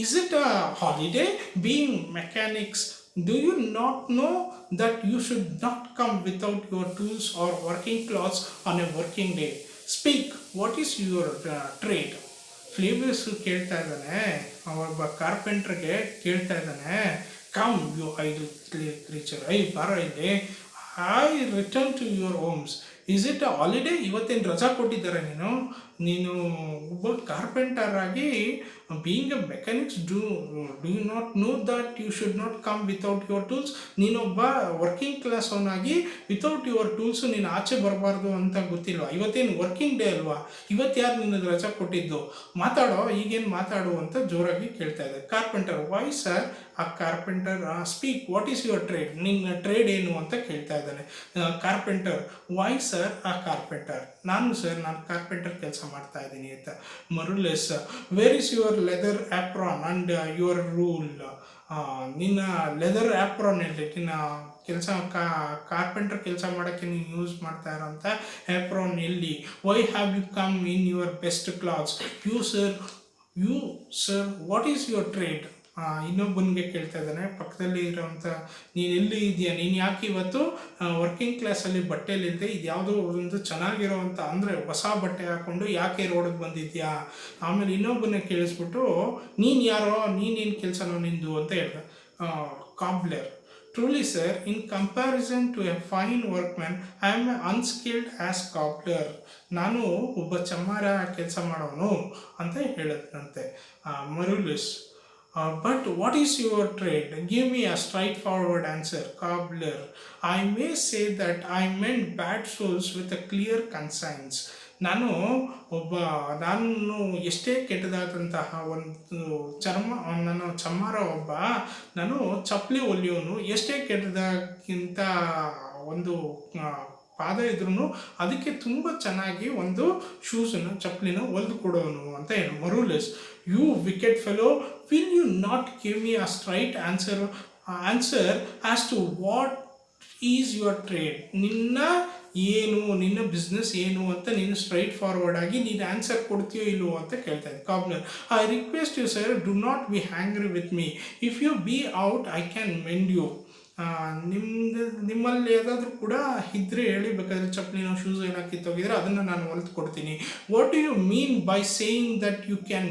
S1: Is it a holiday being mechanics? Do you not know that you should not come without your tools or working clothes on a working day? Speak, what is your trade? ಫ್ಲೇವಿಯಸ್ ಕೇಳ್ತಾ ಇದ್ದಾನೆ, ಒಬ್ಬ ಕಾರ್ಪೆಂಟ್ರಿಗೆ ಕೇಳ್ತಾ ಇದ್ದಾನೆ, come you ಐದು creature, ಬಾರೋ ಇಲ್ಲಿ, I return to your homes, is it a holiday, ಇವತ್ತೇನು ರಜಾ ಕೊಟ್ಟಿದ್ದಾರೆ ನೀನು ಒಬ್ಬ ಕಾರ್ಪೆಂಟರ್ ಆಗಿ being a mechanics do you not know that you should not come without your tools, ನೀನೊಬ್ಬ ವರ್ಕಿಂಗ್ ಕ್ಲಾಸ್ ಅವನಾಗಿ ವಿತೌಟ್ ಯುವರ್ ಟೂಲ್ಸು ನೀನು ಆಚೆ ಬರಬಾರ್ದು ಅಂತ ಗೊತ್ತಿಲ್ವಾ, ಇವತ್ತೇನು ವರ್ಕಿಂಗ್ ಡೇ ಅಲ್ವಾ, ಇವತ್ತು ಯಾರು ನಿನಗೆ ರಜಾ ಕೊಟ್ಟಿದ್ದು, ಮಾತಾಡೋ, ಈಗೇನು ಮಾತಾಡು ಅಂತ ಜೋರಾಗಿ ಕೇಳ್ತಾ ಇದೆ. Carpenter, why sir, a carpenter speak, what is your trade, ನಿನ್ನ ಟ್ರೇಡ್ ಏನು ಅಂತ ಕೇಳ್ತಾ ಇದ್ದಾನೆ. Carpenter, why sir, a carpenter, ನಾನು ಕಾರ್ಪೆಂಟರ್ ಕೆಲಸ ಮಾಡ್ತಾ ಇದ್ದೀನಿ ಅಂತ. Marullus, where is your leather apron and your rule, ನಿನ್ನ ಲೆದರ್ ಆಪ್ರಾನ್ ಎಲ್ಲಿ, ನಿನ್ನ ಕೆಲಸ ಕಾರ್ಪೆಂಟರ್ ಕೆಲಸ ಮಾಡೋಕ್ಕೆ ನೀನು ಯೂಸ್ ಮಾಡ್ತಾ ಇರೋಂಥ ಆಪ್ರಾನ್ ಎಲ್ಲಿ, why have you come in your best clothes, you sir what is your trade, ಇನ್ನೊಬ್ಬನಿಗೆ ಕೇಳ್ತಾ ಇದ್ದಾನೆ ಪಕ್ಕದಲ್ಲಿ ಇರೋಂಥ, ನೀನು ಎಲ್ಲಿ ಇದೆಯಾ, ನೀನು ಯಾಕೆ ಇವತ್ತು ವರ್ಕಿಂಗ್ ಕ್ಲಾಸಲ್ಲಿ ಬಟ್ಟೆಲಿಲ್ಲದೆ ಇದು ಯಾವುದೋ ಒಂದು ಚೆನ್ನಾಗಿರೋವಂಥ ಅಂದರೆ ಹೊಸ ಬಟ್ಟೆ ಹಾಕ್ಕೊಂಡು ಯಾಕೆ ರೋಡಿಗೆ ಬಂದಿದ್ಯಾ, ಆಮೇಲೆ ಇನ್ನೊಬ್ಬನ ಕೇಳಿಸ್ಬಿಟ್ಟು ನೀನು ಯಾರೋ, ನೀನೇನು ಕೆಲಸನೋ ನಿಂದು ಅಂತ ಹೇಳ್ದೆ. Cobbler, truly sir, in comparison to a fine workman I am unskilled as cobbler, ನಾನು ಒಬ್ಬ ಚಮ್ಮಾರ ಕೆಲಸ ಮಾಡೋನು ಅಂತ ಹೇಳಿದಂತೆ. ಮರುಲಿಸ್, but what is your trade? Give me a straightforward answer. Cobbler, I may say that I meant bad souls with a clear conscience. ನಾನು ಎಷ್ಟೇ ಕೆಟ್ಟದಾದಂತಹ ಒಂದು ನಾನು ಚಮ್ಮಾರ ನಾನು ಚಪ್ಪಲಿ ಹೊಲಿಯೋನು, ಎಷ್ಟೇ ಕೆಟ್ಟದಾಗಿಂತ ಒಂದು ಪಾದ ಇದ್ರೂ ಅದಕ್ಕೆ ತುಂಬ ಚೆನ್ನಾಗಿ ಒಂದು ಶೂಸನ್ನು ಚಪ್ಪಲಿನ ಹೊಲಿದು ಕೊಡೋನು ಅಂತ ಹೇಳಿ. Marullus, you wicked fellow, will you not give me a straight answer as to what is your trade, ನಿನ್ನ ಬಿಸ್ನೆಸ್ ಏನು ಅಂತ ನೀನು ಸ್ಟ್ರೈಟ್ ಫಾರ್ವರ್ಡ್ ಆಗಿ ನೀನು ಆನ್ಸರ್ ಕೊಡ್ತೀಯೋ ಇಲ್ವೋ ಅಂತ ಕೇಳ್ತಾ ಇದ್ದೆ. Cobbler, I request you sir, do not be angry with me, if you be out I can mend you. ನಿಮ್ಮಲ್ಲಿ ಯಾವುದಾದ್ರೂ ಕೂಡ ಇದ್ರೆ ಹೇಳಿ, ಬೇಕಾದ್ರೆ ಚಪ್ಪಲಿನೋ ಶೂಸ್ ಏನೋ ಕಿತ್ತೋಗಿದ್ರೆ ಅದನ್ನು ನಾನು ಹೊಲಿದು ಕೊಡ್ತೀನಿ. What do you mean by saying that you can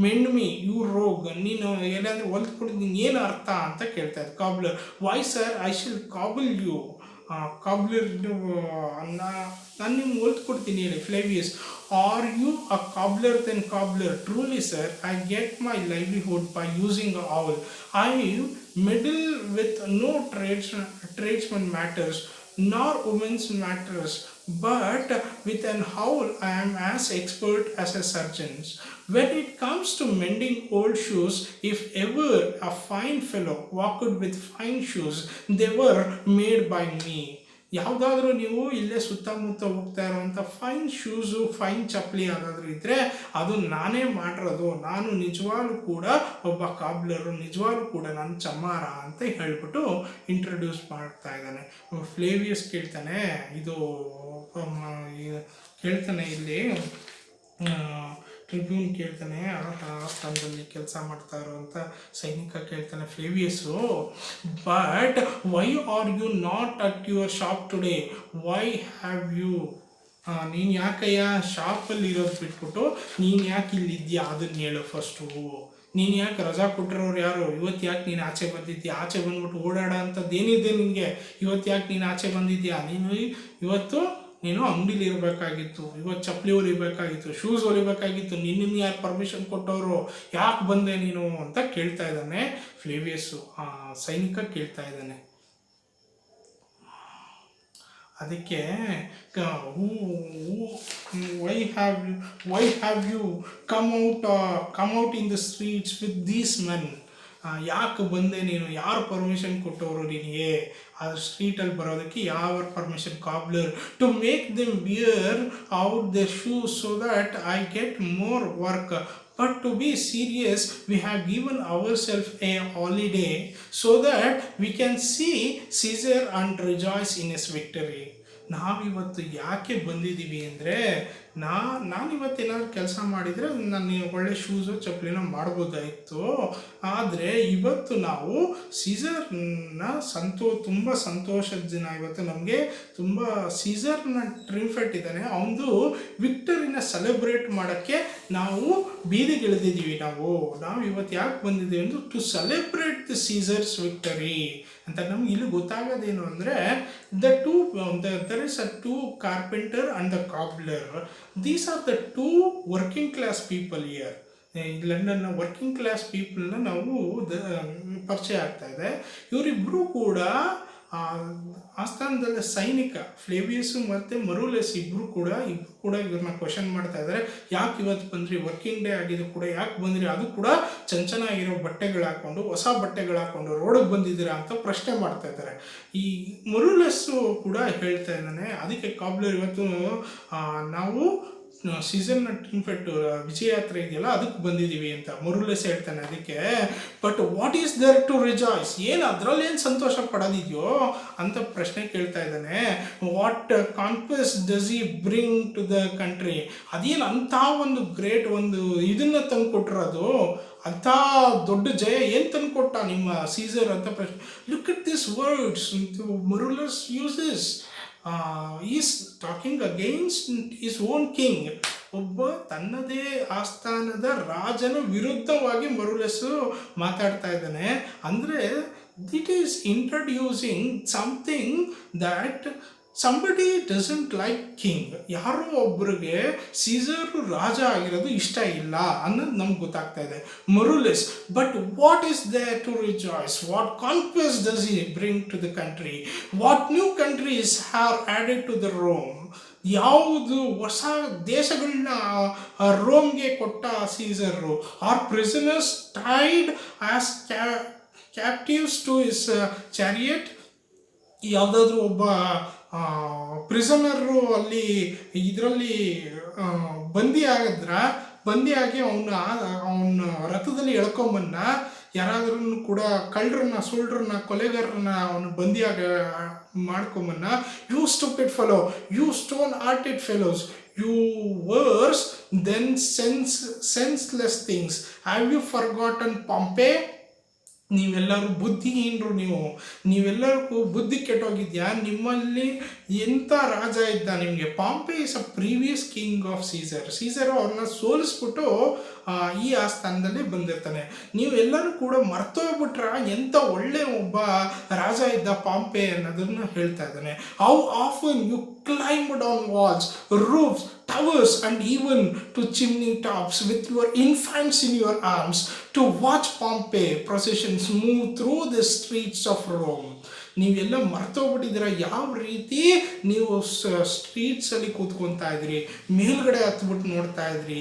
S1: mend me you rogue, ನೀನು ಎಲ್ಲಾದರೂ ಹೊಲಿದು ಕೊಡ್ತೀನಿ ಏನು ಅರ್ಥ ಅಂತ ಕೇಳ್ತಾ ಇದ್ದೆ. Cobbler, why sir, I shall cobble you. Cobbler, ನಾನು ನಿಮ್ಗೆ ಹೊಲಿದು ಕೊಡ್ತೀನಿ ಹೇಳಿ. Flavius, are you a cobbler then cobbler? Truly sir, I get my livelihood by using awl. I meddle with no tradesman matters, nor women's matters, but with an howl I am as expert as a surgeon. When it comes to mending old shoes, if ever a fine fellow walked with fine shoes, they were made by me. ಯಾವುದಾದ್ರೂ ನೀವು ಇಲ್ಲೇ ಸುತ್ತಮುತ್ತ ಹೋಗ್ತಾ ಇರೋವಂಥ fine shoes, fine ಚಪ್ಪಲಿ ಯಾವುದಾದ್ರೂ ಇದ್ದರೆ ಅದು ನಾನೇ ಮಾಡಿರೋದು, ನಾನು ನಿಜವಾಗ್ಲೂ ಕೂಡ ಒಬ್ಬ ಕಾಬ್ಲರು, ನಿಜವಾಗ್ಲೂ ಕೂಡ ನಾನು ಚಮ್ಮಾರ ಅಂತ ಹೇಳ್ಬಿಟ್ಟು ಇಂಟ್ರೊಡ್ಯೂಸ್ ಮಾಡ್ತಾ ಇದ್ದಾನೆ. ಫ್ಲೇವಿಯಸ್ ಕೇಳ್ತಾನೆ, ಕೇಳ್ತಾನೆ ಇಲ್ಲಿ ಟ್ರಿಬ್ಯೂನ್ ಕೇಳ್ತಾನೆ, ಆ ಸ್ಥಾನದಲ್ಲಿ ಕೆಲಸ ಮಾಡ್ತಾ ಇರೋವಂಥ ಸೈನಿಕ ಕೇಳ್ತಾನೆ Flavius, but why are you not at your shop today, why have you, ನೀನು ಯಾಕಯ್ಯ ಶಾಪಲ್ಲಿ ಇರೋದು ಬಿಟ್ಬಿಟ್ಟು ನೀನು ಯಾಕೆ ಇಲ್ಲಿದ್ಯಾ ಅದನ್ನ ಹೇಳು ಫಸ್ಟು, ನೀನು ಯಾಕೆ ರಜಾ ಕೊಟ್ಟಿರೋರು ಯಾರು, ಇವತ್ತು ಯಾಕೆ ನೀನು ಆಚೆ ಬಂದಿದ್ಯಾ, ಆಚೆ ಬಂದ್ಬಿಟ್ಟು ಓಡಾಡೋ ಅಂಥದ್ದು ಏನಿದೆ ನಿನಗೆ, ಇವತ್ತು ಯಾಕೆ ನೀನು ಆಚೆ ಬಂದಿದ್ಯಾ, ನೀನು ಅಂಗಡಿಲಿ ಇರಬೇಕಾಗಿತ್ತು, ಇವತ್ತು ಚಪ್ಪಲಿ ಹೊಲಿಬೇಕಾಗಿತ್ತು, ಶೂಸ್ ಹೊಲಿಬೇಕಾಗಿತ್ತು, ನಿನ್ನ ಯಾರು ಪರ್ಮಿಷನ್ ಕೊಟ್ಟವರು, ಯಾಕೆ ಬಂದೆ ನೀನು ಅಂತ ಕೇಳ್ತಾ ಇದ್ದಾನೆ ಫ್ಲೇವಿಯಸ್ಸು, ಸೈನಿಕ ಕೇಳ್ತಾ ಇದ್ದಾನೆ. ಅದಕ್ಕೆ why have you come out in the streets with these men, ಯಾಕೆ ಬಂದೆ ನೀನು, ಯಾರು ಪರ್ಮಿಷನ್ ಕೊಟ್ಟವರು ನಿನಗೆ ಆ ಸ್ಟ್ರೀಟಲ್ಲಿ ಬರೋದಕ್ಕೆ, ಯಾವ permission? Cobbler, to make them wear out their shoes so that I get more work, but to be serious we have given ourselves a holiday so that we can see Caesar and rejoice in his victory. ನಾವಿವತ್ತು ಯಾಕೆ ಬಂದಿದ್ದೀವಿ ಅಂದರೆ ನಾನು ಇವತ್ತೇನಾದ್ರು ಕೆಲಸ ಮಾಡಿದರೆ ನಾನು ಒಳ್ಳೆ shoes ಚಪ್ಪಲಿನ ಮಾಡ್ಬೋದಾಯಿತು. ಆದರೆ ಇವತ್ತು ನಾವು ಸೀಸರ್ನ ತುಂಬ ಸಂತೋಷದ ದಿನ. ಇವತ್ತು ನಮಗೆ ತುಂಬ ಸೀಸರ್ನ ಟ್ರಿಂಫೆಟ್ ಇದ್ದಾನೆ, ಅವನದು ವಿಕ್ಟರಿನ ಸೆಲೆಬ್ರೇಟ್ ಮಾಡೋಕ್ಕೆ ನಾವು ಬೀದಿಗಿಳಿದಿದ್ದೀವಿ. ನಾವು ಇವತ್ತು ಯಾಕೆ ಬಂದಿದ್ದೀವಿ ಅಂದ್ರೆ to celebrate the Caesar's victory ಅಂತ. ನಮ್ಗೆ ಇಲ್ಲಿ ಗೊತ್ತಾಗೋದೇನು ಅಂದರೆ there is a two carpenter and the cobbler. These are the two working class people here. ಲಂಡನ್ನ ವರ್ಕಿಂಗ್ ಕ್ಲಾಸ್ ಪೀಪಲ್ನ ನಾವು ಪರಿಚಯ ಆಗ್ತಾ ಇದೆ. ಇವರಿಬ್ಬರು ಕೂಡ ಆಸ್ಥಾನದಲ್ಲಿ ಸೈನಿಕ ಫ್ಲೇವಿಯಸ್ ಮತ್ತು ಮರುಲೆಸ್ ಇಬ್ಬರು ಕೂಡ ಇವ್ರನ್ನ ಕ್ವಶನ್ ಮಾಡ್ತಾ ಇದ್ದಾರೆ. ಯಾಕೆ ಇವತ್ತು ಬಂದ್ರಿ, ವರ್ಕಿಂಗ್ ಡೇ ಆಗಿದೆ ಕೂಡ ಯಾಕೆ ಬಂದ್ರಿ, ಅದು ಕೂಡ ಚೆನ್ನಾಗಿರೋ ಬಟ್ಟೆಗಳು ಹಾಕ್ಕೊಂಡು ಹೊಸ ಬಟ್ಟೆಗಳು ಹಾಕ್ಕೊಂಡು ರೋಡಿಗೆ ಬಂದಿದ್ದೀರಾ ಅಂತ ಪ್ರಶ್ನೆ ಮಾಡ್ತಾ ಇದ್ದಾರೆ. ಈ ಮರುಲೆಸ್ಸು ಕೂಡ ಹೇಳ್ತಾ ಇದ್ದಾನೆ, ಅದಕ್ಕೆ ಕಾಬ್ಲರ್ ಇವತ್ತು ನಾವು ಸೀಸನ್ನ ಟ್ರಿಂಫೆಟ್ ವಿಜಯಯಾತ್ರೆ ಇದೆಯಲ್ಲ ಅದಕ್ಕೆ ಬಂದಿದ್ದೀವಿ ಅಂತ ಮೊರುಲೆಸ್ ಹೇಳ್ತಾನೆ. ಅದಕ್ಕೆ but what is there to rejoice, ಏನು ಅದರಲ್ಲಿ ಏನು ಸಂತೋಷ ಪಡೋದಿದೆಯೋ ಅಂತ ಪ್ರಶ್ನೆ ಕೇಳ್ತಾ ಇದ್ದಾನೆ. What conquest does he bring to the country, ಅದೇನು ಅಂಥ ಒಂದು ಗ್ರೇಟ್ ಒಂದು ಇದನ್ನು ತಂದು ಕೊಟ್ಟಿರೋದು, ಅಂಥ ದೊಡ್ಡ ಜಯ ಏನು ತಂದು ಕೊಟ್ಟ ನಿಮ್ಮ ಸೀಸರ್ ಅಂತ ಪ್ರಶ್ನೆ. Look at this words Marullus uses. Is talking against his own king. ಒಬ್ಬ ತನ್ನದೇ ಆಸ್ಥಾನದ ರಾಜನ ವಿರುದ್ಧವಾಗಿ ಮರುಲೆಸ್ಸು ಮಾತಾಡ್ತಾ ಇದ್ದಾನೆ. ಅಂದರೆ it is introducing something that somebody doesn't like king. ಯಾರೋ ಒಬ್ಬರಿಗೆ ಸೀಸರು ರಾಜ ಆಗಿರೋದು ಇಷ್ಟ ಇಲ್ಲ ಅನ್ನೋದು ನಮ್ಗೆ ಗೊತ್ತಾಗ್ತಾ ಇದೆ. Marullus but what is there to rejoice, what conquest does he bring to the country, what new countries have added to the Rome. ಯಾವುದು ಹೊಸ ದೇಶಗಳನ್ನ ರೋಮ್ಗೆ ಕೊಟ್ಟ Caesar. Are prisoners tied as captives to his chariot. ಯಾವುದಾದ್ರೂ ಒಬ್ಬ ಪ್ರಿಸನರು ಅಲ್ಲಿ ಇದರಲ್ಲಿ ಬಂದಿಯಾಗಿ ಅವನ ರಥದಲ್ಲಿ ಎಳ್ಕೊಂಬನ್ನ, ಯಾರಾದ್ರೂ ಕೂಡ ಕಳ್ಳರನ್ನ ಸುಳ್ಳರನ್ನ ಕೊಲೆಗಾರರನ್ನ ಅವನು ಬಂದಿಯಾಗಿ ಮಾಡ್ಕೊಂಬನ್ನ. You stupid fellow, you stone hearted fellows, you worse than senseless things, have you forgotten Pompey. ನೀವೆಲ್ಲರೂ ಬುದ್ಧಿಹೀನರು, ನೀವೆಲ್ಲರಿಗೂ ಬುದ್ಧಿ ಕೆಟ್ಟೋಗಿದ್ಯಾ. ನಿಮ್ಮಲ್ಲಿ ಎಂಥ ರಾಜ ಇದ್ದ ನಿಮಗೆ. Pompey is a previous king of ಸೀಸರು ಅವ್ರನ್ನ ಸೋಲಿಸ್ಬಿಟ್ಟು ಈ ಆಸ್ಥಾನದಲ್ಲಿ ಬಂದಿರ್ತಾನೆ. ನೀವೆಲ್ಲರೂ ಕೂಡ ಮರ್ತೋಗ್ಬಿಟ್ರ ಎಂಥ ಒಳ್ಳೆ ಒಬ್ಬ ರಾಜ ಇದ್ದ ಪಾಂಪೆ ಅನ್ನೋದನ್ನು ಹೇಳ್ತಾ ಇದ್ದಾನೆ. How often you climbed on walls, roofs, towers and even to chimney tops with your infants in your arms to watch Pompey processions move through the streets of Rome. ನೀವೆಲ್ಲ ಮರ್ತೋಗ್ಬಿಟ್ಟಿದ್ದೀರ ಯಾವ ರೀತಿ ನೀವು ಸ್ಟ್ರೀಟ್ಸಲ್ಲಿ ಕೂತ್ಕೊತಾ ಇದ್ರಿ, ಮೇಲ್ಗಡೆ ಹತ್ಬಿಟ್ಟು ನೋಡ್ತಾ ಇದ್ರಿ.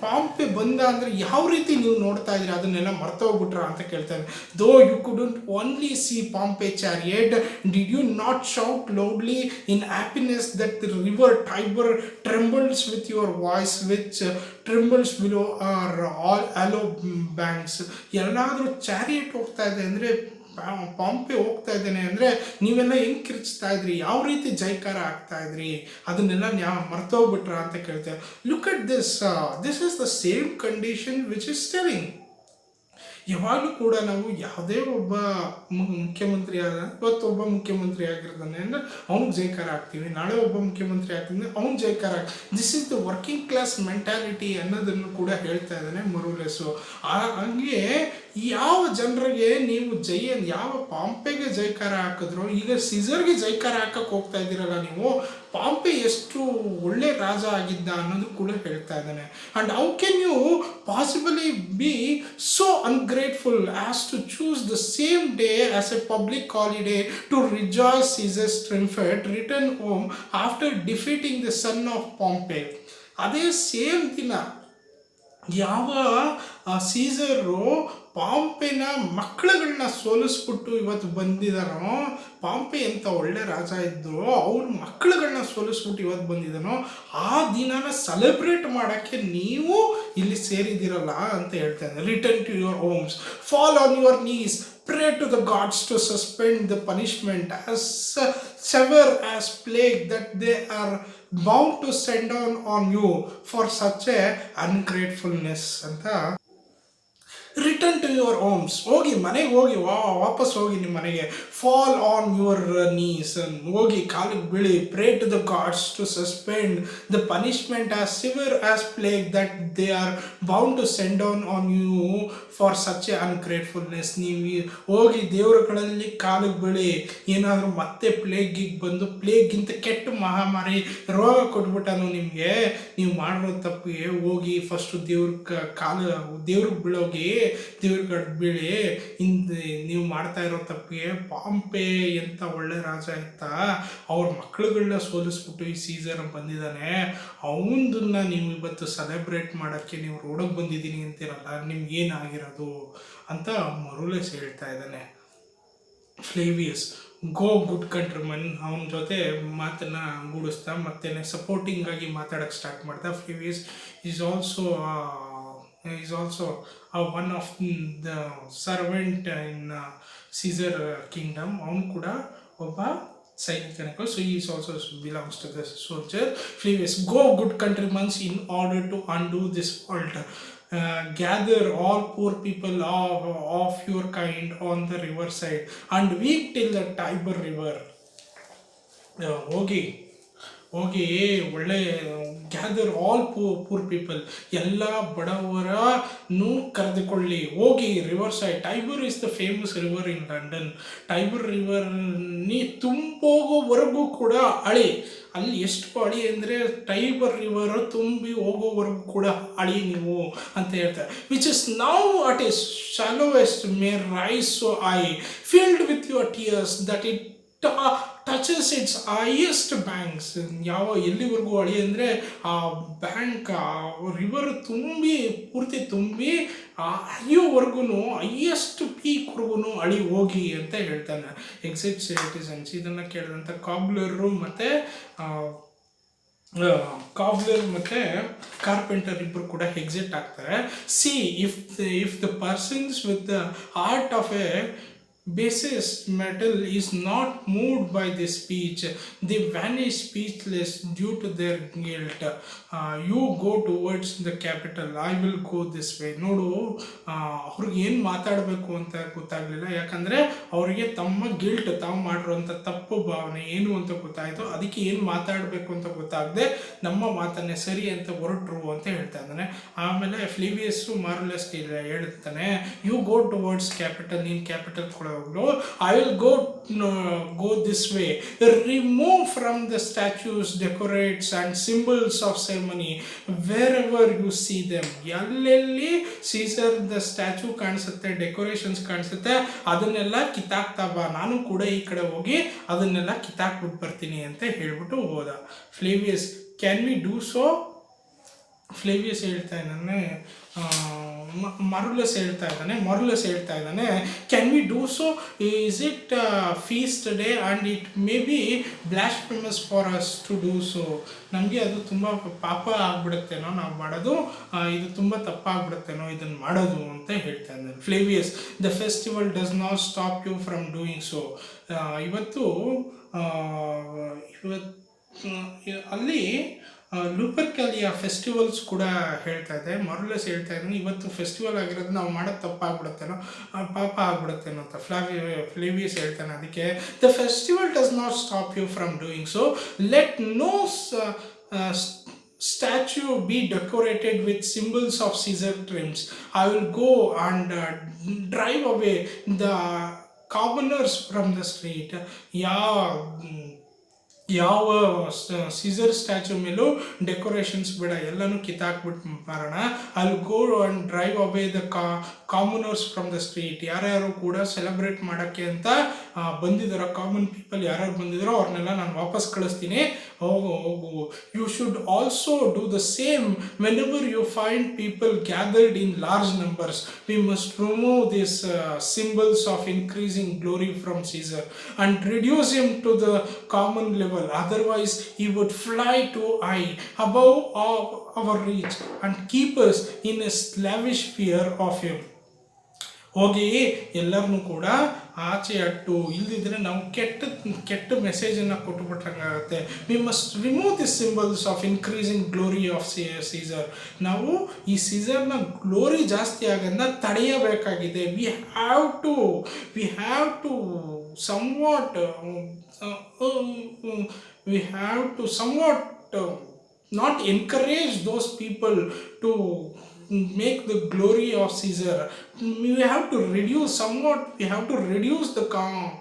S1: ಪಾಂಪೆ ಬಂದ ಅಂದರೆ ಯಾವ ರೀತಿ ನೀವು ನೋಡ್ತಾ ಇದ್ರಿ, ಅದನ್ನೆಲ್ಲ ಮರ್ತೋಗ್ಬಿಟ್ರ ಅಂತ ಕೇಳ್ತಾ ಇದ್ರಿ. Though you couldn't only see Pompey chariot, did you not shout loudly in happiness that the river Tiber trembles with your voice which trembles below or all ಅಲೋ ಬ್ಯಾಂಕ್ಸ್. ಎಲ್ಲಾದರೂ ಚಾರಿಯಟ್ ಹೋಗ್ತಾ ಇದೆ ಅಂದರೆ, ಪಾಂಪೆ ಹೋಗ್ತಾ ಇದ್ದೇನೆ ಅಂದರೆ ನೀವೆಲ್ಲ ಹೆಂಗೆ ಕಿರ್ಚ್ತಾ ಇದ್ರಿ, ಯಾವ ರೀತಿ ಜೈಕಾರ ಆಗ್ತಾ ಇದ್ರಿ, ಅದನ್ನೆಲ್ಲ ಮರ್ತೋಗ್ಬಿಟ್ರ ಅಂತ ಕೇಳ್ತೇವೆ. Look at this is the same condition which is telling. ಯಾವಾಗಲೂ ಕೂಡ ನಾವು ಯಾವುದೇ ಒಬ್ಬ ಮುಖ್ಯಮಂತ್ರಿ ಇವತ್ತೊಬ್ಬ ಮುಖ್ಯಮಂತ್ರಿ ಆಗಿರ್ತಾನೆ ಅಂದರೆ ಅವ್ನಿಗೆ ಜೈಕಾರ ಆಗ್ತೀವಿ, ನಾಳೆ ಒಬ್ಬ ಮುಖ್ಯಮಂತ್ರಿ ಆಗ್ತಿದ್ರೆ ಅವ್ನು ಜೈಕಾರ this is the working class mentality ಅನ್ನೋದನ್ನು ಕೂಡ ಹೇಳ್ತಾ ಇದ್ದಾನೆ ಮೊರುಲೆಸ್ಸು. ಹಂಗೆ ಯಾವ ಜನರಿಗೆ ನೀವು ಯಾವ ಪಾಂಪೆಗೆ ಜೈಕಾರ ಹಾಕಿದ್ರು, ಈಗ ಸೀಸರ್ಗೆ ಜೈಕಾರ ಹಾಕಕ್ಕೆ ಹೋಗ್ತಾ ಇದ್ದೀರಲ್ಲ ನೀವು, ಪಾಂಪೆ ಎಷ್ಟು ಒಳ್ಳೆ ರಾಜ ಆಗಿದ್ದ ಅನ್ನೋದು ಕೂಡ ಹೇಳ್ತಾ ಇದ್ದಾನೆ. And how can you possibly be so ungrateful as to choose the same day as a public holiday to rejoice Caesar's triumphant return home after defeating the son of Pompey. ಅದೇ ಸೇಮ್ ದಿನ ಯಾವ ಸೀಸರು ಪಾಂಪೆನ ಮಕ್ಕಳುಗಳನ್ನ ಸೋಲಿಸ್ಬಿಟ್ಟು ಇವತ್ತು ಬಂದಿದ್ದಾರೋ, ಪಾಂಪೆ ಅಂತ ಒಳ್ಳೆ ರಾಜ ಇದ್ದು ಅವ್ರ ಮಕ್ಕಳುಗಳನ್ನ ಸೋಲಿಸ್ಬಿಟ್ಟು ಇವತ್ತು ಬಂದಿದ್ದಾನೋ ಆ ದಿನನ ಸೆಲೆಬ್ರೇಟ್ ಮಾಡೋಕ್ಕೆ ನೀವು ಇಲ್ಲಿ ಸೇರಿದ್ದೀರಲ್ಲ ಅಂತ ಹೇಳ್ತಾ ಇದ್ದಾರೆ. Return to your homes, fall on your knees, pray to the gods to suspend the punishment as severe as plague that they are bound to send on you for such a ungratefulness ಅಂತ. Return to your homes, ಹೋಗಿ ಮನೆಗೆ ಹೋಗಿ ವಾಪಸ್ ಹೋಗಿ ನಿಮ್ಮ ಮನೆಗೆ. Fall on your knees, ಹೋಗಿ ಕಾಲಿಗೆ ಬೀಳಿ. Pray to the gods to suspend the punishment as severe as plague that they are bound to send on you for such a ungratefulness. ನೀವು ಹೋಗಿ ದೇವರುಗಳಲ್ಲಿ ಕಾಲಿಗೆ ಬೀಳಿ. ಏನಾದರೂ ಮತ್ತೆ ಪ್ಲೇಗಿಗೆ ಬಂದು ಪ್ಲೇಗಿಂತ ಕೆಟ್ಟ ಮಹಾಮಾರಿ ರೋಗ ಕೊಟ್ಬಿಟ್ಟನು ನಿಮಗೆ, ನೀವು ಮಾಡಿರೋ ತಪ್ಪಿಗೆ ಹೋಗಿ ಫಸ್ಟು ದೇವ್ರಿಗೆ ಬೀಳೋಗಿ, ದೇವ್ರಿಗೆ ಬೀಳಿ. ನೀವು ಮಾಡ್ತಾ ಇರೋ ತಪ್ಪಿಗೆ ಪಾಂಪೆ ಎಂತ ಒಳ್ಳೆ ರಾಜ ಇತ್ತ, ಅವ್ರ ಮಕ್ಳುಗಳನ್ನ ಸೋಲಿಸ್ಬಿಟ್ಟು ಈ ಸೀಸರ್ ಬಂದಿದ್ದಾನೆ, ಅವನದನ್ನ ನೀವು ಇವತ್ತು ಸೆಲೆಬ್ರೇಟ್ ಮಾಡೋಕ್ಕೆ ನೀವು ರೋಡಿಗೆ ಬಂದಿದ್ದೀನಿ ಅಂತೀರಲ್ಲ, ನಿಮ್ಗೆ ಏನಾಗಿರೋದು ಅಂತ ಮರುಲೇಸ್ ಹೇಳ್ತಾ ಇದ್ದಾನೆ. ಫ್ಲೇವಿಯಸ್, ಗೋ ಗುಡ್ ಕಂಟ್ರಿಮನ್, ಅವನ ಜೊತೆ ಮಾತನ್ನು ಗೂಡಿಸ್ತಾ ಮತ್ತೆ ಸಪೋರ್ಟಿಂಗ್ ಆಗಿ ಮಾತಾಡೋಕ್ಕೆ ಸ್ಟಾರ್ಟ್ ಮಾಡ್ತಾ. Flavius is also one of the servant in Caesar kingdom. ಅವನು ಕೂಡ ಒಬ್ಬ ಸೈನಿಕನಿಗೂ, so is also belongs to the soldier. Flavius, go good countrymen, in order to undo this fault, gather all poor people of your kind on the river side and weep till the Tiber river. ಹೋಗಿ ಒಳ್ಳೆ gather all poor people, ಎಲ್ಲ ಬಡವರನ್ನು ಕರೆದುಕೊಳ್ಳಿ. ಹೋಗಿ riverside, Tiber is the famous river in London. Tiber river ತುಂಬೋಗೋವರೆಗೂ ಕೂಡ ಅಳಿ. ಅಲ್ಲಿ ಎಷ್ಟು ಅಳಿ ಅಂದರೆ ಟೈಬರ್ ರಿವರ್ ತುಂಬಿ ಹೋಗೋವರೆಗೂ ಕೂಡ ಅಳಿ ನೀವು ಅಂತ ಹೇಳ್ತಾರೆ. Which is now at his shallowest may rise so I filled with your tears that it touches its highest banks. ಎಲ್ಲಿವರೆಗೂ ಅಳಿ ಅಂದರೆ ಆ ಬ್ಯಾಂಕ್, ರಿವರ್ ಪೂರ್ತಿ ತುಂಬಿ ಹರಿಯೋವರೆಗೂ, ಹೈಯೆಸ್ಟ್ ಪೀಕ್ವರೆಗೂ ಅಳಿ ಹೋಗಿ ಅಂತ ಹೇಳ್ತಾನೆ. ಎಕ್ಸಿಟ್ ಸಿಟಿಸನ್ಸ್ ಇದನ್ನು ಕೇಳಿದಂಥ ಕಾಬ್ಲರು ಮತ್ತು ಕಾರ್ಪೆಂಟರ್ ಇಬ್ಬರು ಕೂಡ ಎಕ್ಸಿಟ್ ಆಗ್ತಾರೆ. C if the persons with the heart of A basis metal is not moved by this speech, they vanish speechless due to their guilt. You go towards the capital, I will go this way. ನೋಡು, ಅವ್ರಿಗೆ ಏನು ಮಾತಾಡಬೇಕು ಅಂತ ಗೊತ್ತಾಗಲಿಲ್ಲ, ಯಾಕಂದರೆ ಅವರಿಗೆ ತಮ್ಮ guilt, ತಾವು ಮಾಡಿರುವಂಥ ತಪ್ಪು ಭಾವನೆ ಏನು ಅಂತ ಗೊತ್ತಾಯಿತು. ಅದಕ್ಕೆ ಏನು ಮಾತಾಡಬೇಕು ಅಂತ ಗೊತ್ತಾಗದೆ ನಮ್ಮ ಮಾತನ್ನೇ ಸರಿ ಅಂತ ಹೊರಟ್ರು ಅಂತ ಹೇಳ್ತಾ ಇದ್ದಾನೆ. ಆಮೇಲೆ ಫ್ಲೇವಿಯಸ್ಸು ಮಾರುಲೆಸ್ ಹೇಳ್ತಾನೆ, ಯು ಗೋ ಟುವರ್ಡ್ಸ್ ಕ್ಯಾಪಿಟಲ್, ನೀನು ಕ್ಯಾಪಿಟಲ್ ಕೂಡ ಹೋಗ್ಲು. I will go this way, remove from the statues, decorates and symbols of ceremony wherever you see them. ಎಲ್ಲೆಲ್ಲಿ ಸೀಸರ್ ದ ಸ್ಟ್ಯಾಚ್ಯೂ ಕಾಣಿಸುತ್ತೆ, ಡೆಕೋರೇಷನ್ಸ್ ಕಾಣಿಸುತ್ತೆ, ಅದನ್ನೆಲ್ಲ ಕಿತ್ತಾಕ್ತಾ ಬಾ, ನಾನು ಕೂಡ ಈ ಕಡೆ ಹೋಗಿ ಅದನ್ನೆಲ್ಲ ಕಿತ್ತಾಕ್ಬಿಟ್ಟು ಬರ್ತೀನಿ ಅಂತ ಹೇಳ್ಬಿಟ್ಟು ಹೋದ. Flavius, can we do so? Flavius ಹೇಳ್ತಾ ಇದ್ದಾನೆ, ಮಾರುಲೆಸ್ ಹೇಳ್ತಾ ಇದ್ದಾನೆ, can we do so? Is it feast day and it may be blasphemous for us to do so. ನಮಗೆ ಅದು ತುಂಬ ಪಾಪ ಆಗ್ಬಿಡುತ್ತೇನೋ ನಾವು ಮಾಡೋದು, ಇದು ತುಂಬ ತಪ್ಪಾಗ್ಬಿಡುತ್ತೇನೋ ಇದನ್ನು ಮಾಡೋದು ಅಂತ ಹೇಳ್ತಾ ಇದ್ದಾನೆ. Flavius, the festival does not stop you from doing so. ಅಲ್ಲಿ ಲೂಪರ್ಕ್ಯಾಲಿಯ ಫೆಸ್ಟಿವಲ್ಸ್ ಕೂಡ ಹೇಳ್ತಾ ಇದೆ. ಮಾರುಲೆಸ್ ಹೇಳ್ತಾ ಇದ್ದಾನೆ, ಇವತ್ತು ಫೆಸ್ಟಿವಲ್ ಆಗಿರೋದು ನಾವು ಮಾಡೋದು ತಪ್ಪಾಗ್ಬಿಡುತ್ತೇನೋ, ಪಾಪ ಆಗ್ಬಿಡುತ್ತೇನೋ ಅಂತ ಫ್ಲೇವಿಯಸ್ ಹೇಳ್ತಾನೆ. ಅದಕ್ಕೆ the festival does not stop you from doing so, let no statue be decorated with symbols of Caesar trims. I will go and drive away the commoners from the street. ಯಾವ Caesar statue ಮೇಲೂ decorations ಬೇಡ, ಎಲ್ಲನೂ ಕಿತ್ತಾಕ್ಬಿಟ್ಟು ಮಾರೋಣ. ಅಲ್ಲಿ go and drive away the ಕಾಮನರ್ಸ್ from the street. ಯಾರ್ಯಾರು ಕೂಡ celebrate ಮಾಡೋಕ್ಕೆ ಅಂತ ಬಂದಿದ್ದಾರೋ, common people ಯಾರ್ಯಾರು ಬಂದಿದ್ದಾರೋ ಅವ್ರನ್ನೆಲ್ಲ ನಾನು ವಾಪಸ್ ಕಳಿಸ್ತೀನಿ. ಹೋಗು ಹೋಗು. You should also do the same whenever you find people gathered in large numbers. We must remove this symbols of increasing glory from Caesar and reduce him to the common level. Otherwise, he would fly too high above our reach and keep us in a slavish fear of him. ಹೋಗಿ ಎಲ್ಲರನ್ನೂ ಕೂಡ ಆಚೆ ಅಟ್ಟು, ಇಲ್ಲದಿದ್ದರೆ ನಾವು ಕೆಟ್ಟ ಕೆಟ್ಟ ಮೆಸೇಜನ್ನು ಕೊಟ್ಟುಬಿಟ್ರಂಗಾಗುತ್ತೆ. We must remove the symbols of increasing glory of Caesar. ನಾವು ಈ ಸೀಸರ್ನ ಗ್ಲೋರಿ ಜಾಸ್ತಿ ಆಗೋದನ್ನ ತಡೆಯಬೇಕಾಗಿದೆ. We have to somewhat we have to somewhat not encourage those people to make the glory of Caesar. We have to reduce somewhat, we have to reduce the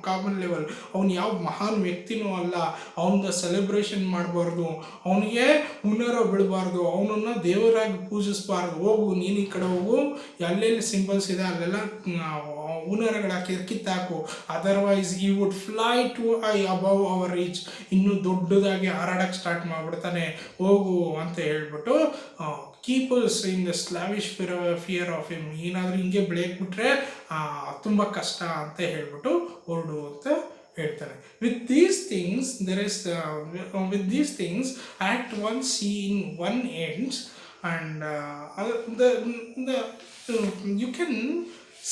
S1: common level. ಅವನು ಯಾವ ಮಹಾನ್ ವ್ಯಕ್ತಿನೂ ಅಲ್ಲ, ಅವನ celebration ಮಾಡಬಾರ್ದು, ಅವನಿಗೆ ಹುನ್ನರ ಬಿಡಬಾರ್ದು, ಅವನನ್ನು ದೇವರಾಗಿ ಪೂಜಿಸಬಾರ್ದು. ಹೋಗು, ನೀನು ಈ ಕಡೆ ಹೋಗು, ಎಲ್ಲೆಲ್ಲಿ ಸಿಂಬಲ್ಸ್ ಇದೆ ಅಲ್ಲೆಲ್ಲ ಹುನ್ನರಗಳು ಹಾಕಿದ್ರೆ ಕಿತ್ತಾಕು. Otherwise he would fly to high above our reach. ಇನ್ನೂ ದೊಡ್ಡದಾಗಿ ಹಾರಾಡಕ್ಕೆ ಸ್ಟಾರ್ಟ್ ಮಾಡಿಬಿಡ್ತಾನೆ. ಹೋಗು ಅಂತ ಹೇಳ್ಬಿಟ್ಟು keep us in the slavish fear of him. ಏನಾದರೂ ಹಿಂಗೆ ಬೆಳೆಯಕ್ಬಿಟ್ರೆ ತುಂಬ ಕಷ್ಟ ಅಂತ ಹೇಳ್ಬಿಟ್ಟು ಹೊರಡು ಅಂತ ಹೇಳ್ತಾನೆ. With these things Act 1 Scene-1 ends, and you can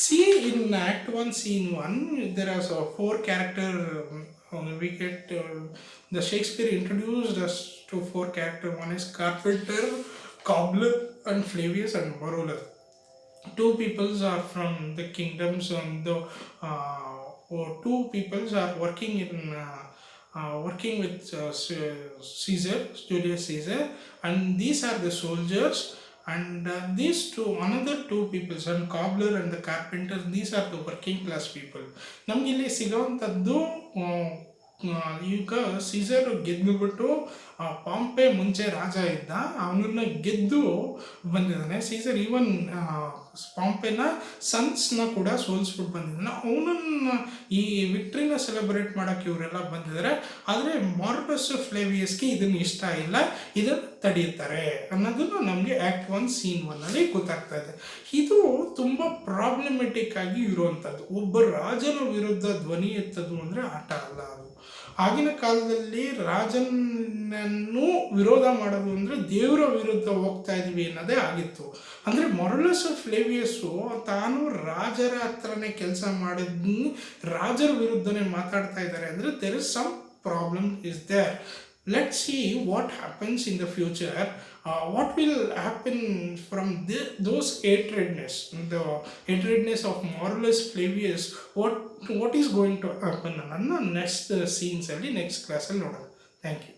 S1: see in Act 1 Scene-1 there are 4 characters. We get the Shakespeare introduced us to 4 characters. One is carpenter, cobbler, and Flavius and Marulus. 2 peoples are from the kingdoms, and the 2 peoples are working with Caesar, Julius Caesar, and these are the soldiers. And these another 2 peoples, and cobbler and the carpenter, these are the working class people. ನಮ್ಗೆ ಇಲ್ಲಿ ಸಿಗೋವಂಥದ್ದು, ಈಗ Caesar ಗೆದ್ದುಬಿಟ್ಟು Pompey ಮುಂಚೆ ರಾಜ ಇದ್ದ, ಅವನನ್ನು ಗೆದ್ದು ಬಂದಿದ್ದಾನೆ. Caesar even ಪಾಂಪೆನ ಸನ್ಸ್ನ ಕೂಡ ಸೋಲಿಸ್ಬಿಟ್ಟು ಬಂದಿದ್ದಾನೆ. ಅವನನ್ನು ಈ ವಿಕ್ಟ್ರಿನ ಸೆಲೆಬ್ರೇಟ್ ಮಾಡೋಕ್ಕೆ ಇವರೆಲ್ಲ ಬಂದಿದ್ದಾರೆ. ಆದರೆ ಮಾರ್ಕಸ್ ಫ್ಲೇವಿಯಸ್ಗೆ ಇದನ್ನು ಇಷ್ಟ ಇಲ್ಲ, ಇದನ್ನು ತಡೆಯುತ್ತಾರೆ ಅನ್ನೋದನ್ನು ನಮಗೆ Act 1 Scene-1 ಗೊತ್ತಾಗ್ತಾ ಇದೆ. ಇದು ತುಂಬ ಪ್ರಾಬ್ಲಮೆಟಿಕ್ ಆಗಿ ಇರುವಂಥದ್ದು. ಒಬ್ಬ ರಾಜನ ವಿರುದ್ಧ ಧ್ವನಿ ಎತ್ತದು ಅಂದರೆ ಆಟ ಅಲ್ಲ ಅದು. ಆಗಿನ ಕಾಲದಲ್ಲಿ ರಾಜನನ್ನು ವಿರೋಧ ಮಾಡೋದು ಅಂದರೆ ದೇವರ ವಿರುದ್ಧ ಹೋಗ್ತಾ ಇದೀವಿ ಅನ್ನೋದೇ ಆಗಿತ್ತು. ಅಂದರೆ ಮೊರಲಸ್ ಫ್ಲೇವಿಯಸ್ಸು ತಾನು ರಾಜರ ಹತ್ರನೇ ಕೆಲಸ ಮಾಡಿದ್ದು, ರಾಜರ ವಿರುದ್ಧನೇ ಮಾತಾಡ್ತಾ ಇದ್ದಾರೆ ಅಂದರೆ there is some problem is there. Let's see what happens in the future. What will happen from those hatredness, the hatredness of Moralus Flavius, what is going to happen? Next scenes, next class. Thank you.